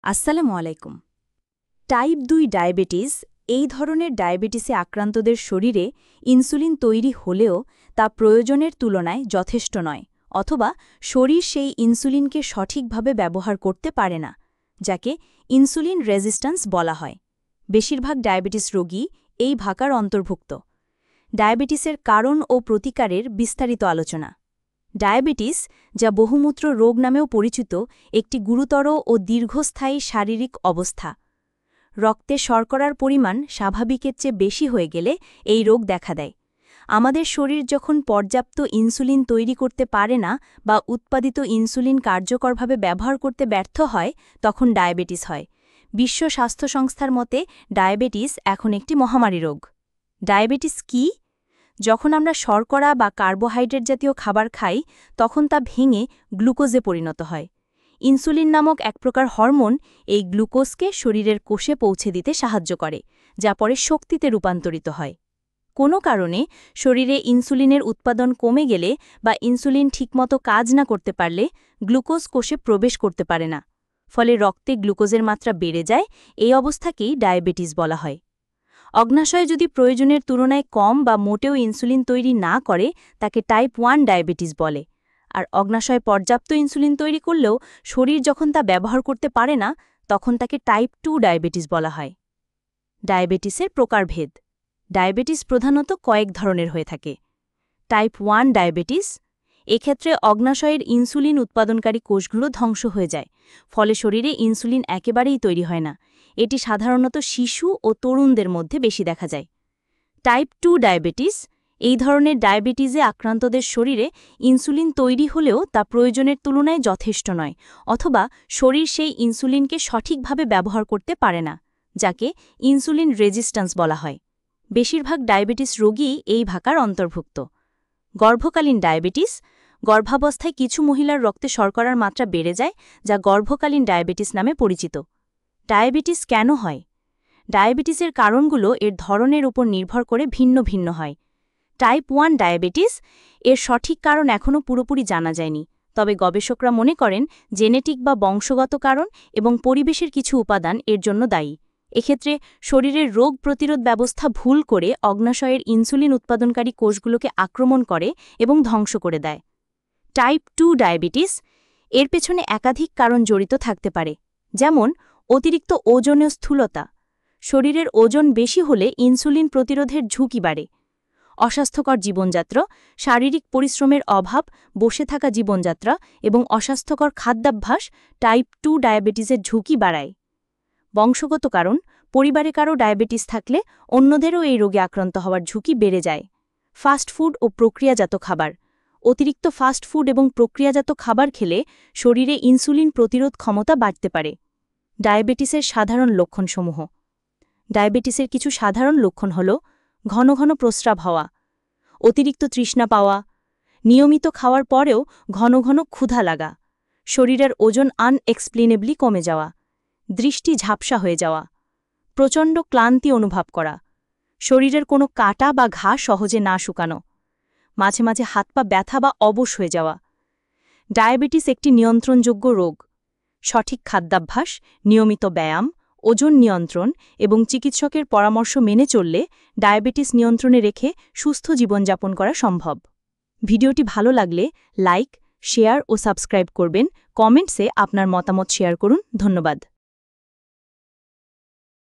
আসসালামু আলাইকুম। Type ২ diabetes এই ধরনের ডায়াবেটিসে আক্রান্তদের শরীরে ইনসুলিন তৈরি হলেও তা প্রয়োজনের তুলনায় যথেষ্ট নয়, অথবা শরীর সেই ইনসুলিনকে সঠিকভাবে ব্যবহার করতে পারে না, যাকে ইনসুলিন রেজিস্ট্যান্স বলা হয়। বেশিরভাগ ডায়াবেটিস রোগী এই ভাকার অন্তর্ভুক্ত। ডায়াবেটিসের কারণ ও প্রতিকারের বিস্তারিত আলোচনা। ডায়াবেটিস, যা বহুমূত্র রোগ নামেও পরিচিত, একটি গুরুতর ও দীর্ঘস্থায়ী শারীরিক অবস্থা। রক্তে শর্করার পরিমাণ স্বাভাবিকের চেয়ে বেশি হয়ে গেলে এই রোগ দেখা দেয়। আমাদের শরীর যখন পর্যাপ্ত ইনসুলিন তৈরি করতে পারে না বা উৎপাদিত ইনসুলিন কার্যকরভাবে ব্যবহার করতে ব্যর্থ হয়, তখন ডায়াবেটিস হয়। বিশ্ব স্বাস্থ্য সংস্থার মতে ডায়াবেটিস এখন একটি মহামারী রোগ। ডায়াবেটিস কী? যখন আমরা শর্করা বা কার্বোহাইড্রেট জাতীয় খাবার খাই, তখন তা ভেঙে গ্লুকোজে পরিণত হয়। ইনসুলিন নামক এক প্রকার হরমোন এই গ্লুকোজকে শরীরের কোষে পৌঁছে দিতে সাহায্য করে, যা পরে শক্তিতে রূপান্তরিত হয়। কোনো কারণে শরীরে ইনসুলিনের উৎপাদন কমে গেলে বা ইনসুলিন ঠিকমতো কাজ না করতে পারলে গ্লুকোজ কোষে প্রবেশ করতে পারে না। ফলে রক্তে গ্লুকোজের মাত্রা বেড়ে যায়। এই অবস্থাকেই ডায়াবেটিস বলা হয়। অগ্নাশয় যদি প্রয়োজনের তুলনায় কম বা মোটেও ইনসুলিন তৈরি না করে, তাকে টাইপ 1 ডায়াবেটিস বলে। আর অগ্নাশয় পর্যাপ্ত ইনসুলিন তৈরি করলেও শরীর যখন তা ব্যবহার করতে পারে না, তখন তাকে টাইপ 2 ডায়াবেটিস বলা হয়। ডায়াবেটিসের প্রকারভেদ। ডায়াবেটিস প্রধানত কয়েক ধরনের হয়ে থাকে। টাইপ 1 ডায়াবেটিস, এক্ষেত্রে অগ্নাশয়ের ইনসুলিন উৎপাদনকারী কোষগুলো ধ্বংস হয়ে যায়, ফলে শরীরে ইনসুলিন একেবারেই তৈরি হয় না। এটি সাধারণত শিশু ও তরুণদের মধ্যে বেশি দেখা যায়। টাইপ 2 ডায়াবেটিস, এই ধরনের ডায়াবেটিসে আক্রান্তদের শরীরে ইনসুলিন তৈরি হলেও তা প্রয়োজনের তুলনায় যথেষ্ট নয়, অথবা শরীর সেই ইনসুলিনকে সঠিকভাবে ব্যবহার করতে পারে না, যাকে ইনসুলিন রেজিস্ট্যান্স বলা হয়। বেশিরভাগ ডায়াবেটিস রোগী এই ভাকার অন্তর্ভুক্ত। গর্ভকালীন ডায়াবেটিস, গর্ভাবস্থায় কিছু মহিলার রক্তে শর্করার মাত্রা বেড়ে যায়, যা গর্ভকালীন ডায়াবেটিস নামে পরিচিত। ডায়াবেটিস কেন হয়? ডায়াবেটিসের কারণগুলো এর ধরনের উপর নির্ভর করে ভিন্ন ভিন্ন হয়। টাইপ 1 ডায়াবেটিস, এর সঠিক কারণ এখনও পুরোপুরি জানা যায়নি, তবে গবেষকরা মনে করেন জেনেটিক বা বংশগত কারণ এবং পরিবেশের কিছু উপাদান এর জন্য দায়ী। এক্ষেত্রে শরীরের রোগ প্রতিরোধ ব্যবস্থা ভুল করে অগ্নাশয়ের ইনসুলিন উৎপাদনকারী কোষগুলোকে আক্রমণ করে এবং ধ্বংস করে দেয়। টাইপ 2 ডায়াবেটিস, এর পেছনে একাধিক কারণ জড়িত থাকতে পারে, যেমন অতিরিক্ত ওজন ও স্থূলতা। শরীরের ওজন বেশি হলে ইনসুলিন প্রতিরোধের ঝুঁকি বাড়ে। অস্বাস্থ্যকর জীবনযাত্রা, শারীরিক পরিশ্রমের অভাব, বসে থাকা জীবনযাত্রা এবং অস্বাস্থ্যকর খাদ্যাভ্যাস টাইপ 2 ডায়াবেটিসের ঝুঁকি বাড়ায়। বংশগত কারণ, পরিবারে কারো ডায়াবেটিস থাকলে অন্যদেরও এই রোগে আক্রান্ত হওয়ার ঝুঁকি বেড়ে যায়। ফাস্ট ফুড ও প্রক্রিয়াজাত খাবার, অতিরিক্ত ফাস্ট ফুড এবং প্রক্রিয়াজাত খাবার খেলে শরীরে ইনসুলিন প্রতিরোধ ক্ষমতা বাড়তে পারে। ডায়াবেটিসের সাধারণ লক্ষণসমূহ। ডায়াবেটিসের কিছু সাধারণ লক্ষণ হল ঘন ঘন প্রস্রাব হওয়া, অতিরিক্ত তৃষ্ণা পাওয়া, নিয়মিত খাওয়ার পরেও ঘন ঘন ক্ষুধা লাগা, শরীরের ওজন আনএক্সপ্লেনেবলি কমে যাওয়া, দৃষ্টি ঝাপসা হয়ে যাওয়া, প্রচণ্ড ক্লান্তি অনুভব করা, শরীরের কোনো কাটা বা ঘা সহজে না শুকানো, মাঝে মাঝে হাত পা ব্যথা বা অবশ হয়ে যাওয়া। ডায়াবেটিস একটি নিয়ন্ত্রণযোগ্য রোগ। সঠিক খাদ্যাভ্যাস, নিয়মিত ব্যায়াম, ওজন নিয়ন্ত্রণ এবং চিকিৎসকের পরামর্শ মেনে চললে ডায়াবেটিস নিয়ন্ত্রণে রেখে সুস্থ জীবনযাপন করা সম্ভব। ভিডিওটি ভালো লাগলে লাইক, শেয়ার ও সাবস্ক্রাইব করবেন। কমেন্টসে আপনার মতামত শেয়ার করুন। ধন্যবাদ।